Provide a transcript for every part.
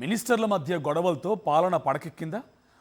మినిస్టర్ల మధ్య గొడవలతో పాలన పడకెక్కిందా?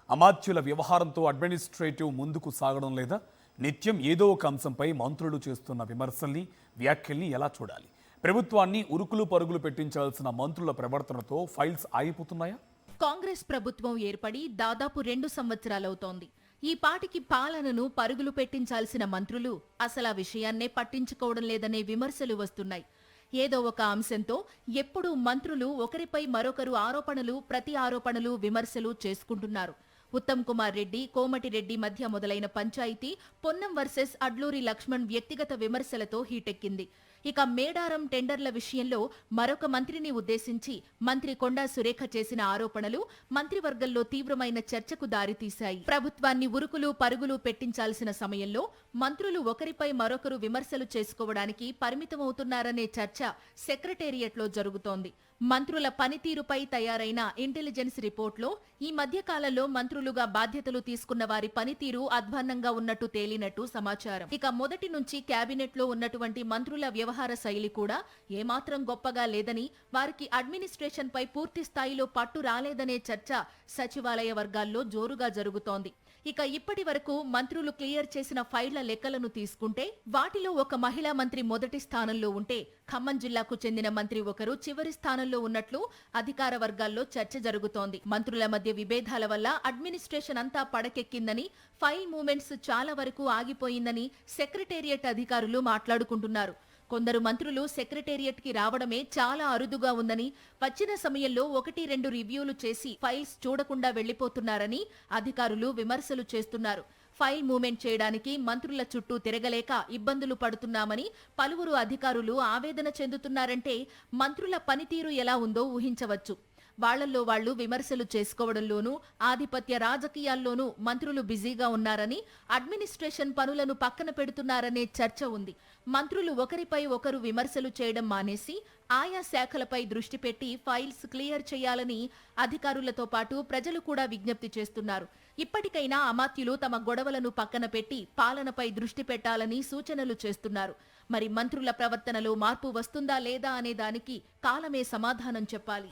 అమాత్యుల వ్యవహారంతో అడ్మినిస్ట్రేటివ్ ముందుకు సాగడం లేదా? నిత్యం ఏదో ఒక అంశంపై మంత్రులు చేస్తున్న విమర్శల్ని, వ్యాఖ్యల్ని ఎలా చూడాలి? ప్రభుత్వాన్ని ఉరుకులు పరుగులు పెట్టించాల్సిన మంత్రుల ప్రవర్తనతో ఫైల్స్ ఆగిపోతున్నాయా? కాంగ్రెస్ ప్రభుత్వం ఏర్పడి దాదాపు 2 సంవత్సరాలవుతోంది. ఈ పాటికి పాలనను పరుగులు పెట్టించాల్సిన మంత్రులు అసలు ఆ విషయాన్నే పట్టించుకోవడం లేదనే విమర్శలు వస్తున్నాయి. ఏదో ఒక అంశంతో ఎప్పుడూ మంత్రులు ఒకరిపై మరొకరు ప్రతి ఆరోపణలు విమర్శలు చేసుకుంటున్నారు. ఉత్తమ్ కుమార్ రెడ్డి, కోమటిరెడ్డి మధ్య మొదలైన పంచాయతీ పొన్నం వర్సెస్ అడ్లూరి లక్ష్మణ్ వ్యక్తిగత విమర్శలతో హీటెక్కింది. ఇక మేడారం టెండర్ల విషయంలో మరొక మంత్రిని ఉద్దేశించి మంత్రి కొండా సురేఖ చేసిన ఆరోపణలు మంత్రివర్గంలో తీవ్రమైన చర్చకు దారితీశాయి. ప్రభుత్వాన్ని ఉరుకులు పరుగులు పెట్టించాల్సిన సమయంలో మంత్రులు ఒకరిపై మరొకరు విమర్శలు చేసుకోవడానికి పరిమితమవుతున్నారనే చర్చ సెక్రటేరియట్లో జరుగుతోంది. మంత్రుల పనితీరుపై తయారైన ఇంటెలిజెన్స్ రిపోర్ట్లో ఈ మధ్య కాలంలో మంత్రులుగా బాధ్యతలు తీసుకున్న వారి పనితీరు అధ్వాన్నంగా ఉన్నట్టు తేలినట్టు సమాచారం. ఇక మొదటి నుంచి కేబినెట్లో ఉన్నటువంటి మంత్రుల వ్యవహార శైలి కూడా ఏమాత్రం గొప్పగా లేదని, వారికి అడ్మినిస్ట్రేషన్ పై పూర్తి స్థాయిలో పట్టు రాలేదనే చర్చ సచివాలయ వర్గాల్లో జోరుగా జరుగుతోంది. ఇక ఇప్పటి వరకు మంత్రులు క్లియర్ చేసిన ఫైళ్ల లెక్కలను తీసుకుంటే వాటిలో ఒక మహిళా మంత్రి మొదటి స్థానంలో ఉంటే, ఖమ్మం జిల్లాకు చెందిన మంత్రి ఒకరు చివరి స్థానంలో ఉన్నట్లు అధికార వర్గాల్లో చర్చ జరుగుతోంది. మంత్రుల మధ్య విభేదాల వల్ల అడ్మినిస్ట్రేషన్ అంతా పడకెక్కిందని, ఫైల్ మూవ్మెంట్స్ చాలా వరకు ఆగిపోయిందని సెక్రటేరియట్ అధికారులు మాట్లాడుకుంటున్నారు. కొందరు మంత్రులు సెక్రటేరియట్ కి రావడమే చాలా అరుదుగా ఉందని, వచ్చిన సమయంలో 1-2 రివ్యూలు చేసి ఫైల్స్ చూడకుండా వెళ్లిపోతున్నారని అధికారులు విమర్శలు చేస్తున్నారు. ఫైల్ మూవ్మెంట్ చేయడానికి మంత్రుల చుట్టూ తిరగలేక ఇబ్బందులు పడుతున్నామని పలువురు అధికారులు ఆవేదన చెందుతున్నారంటే మంత్రుల పనితీరు ఎలా ఉందో ఊహించవచ్చు. వాళ్లల్లో వాళ్లు విమర్శలు చేసుకోవడంలోనూ, ఆధిపత్య రాజకీయాల్లోనూ మంత్రులు బిజీగా ఉన్నారని, అడ్మినిస్ట్రేషన్ పనులను పక్కన పెడుతున్నారనే చర్చ ఉంది. మంత్రులు ఒకరిపై ఒకరు విమర్శలు చేయడం మానేసి ఆయా శాఖలపై దృష్టి పెట్టి ఫైల్స్ క్లియర్ చేయాలని అధికారులతో పాటు ప్రజలు కూడా విజ్ఞప్తి చేస్తున్నారు. ఇప్పటికైనా అమాత్యులు తమ గొడవలను పక్కన పెట్టి పాలనపై దృష్టి పెట్టాలని సూచనలు చేస్తున్నారు. మరి మంత్రుల ప్రవర్తనలో మార్పు వస్తుందా లేదా అనే దానికి కాలమే సమాధానం చెప్పాలి.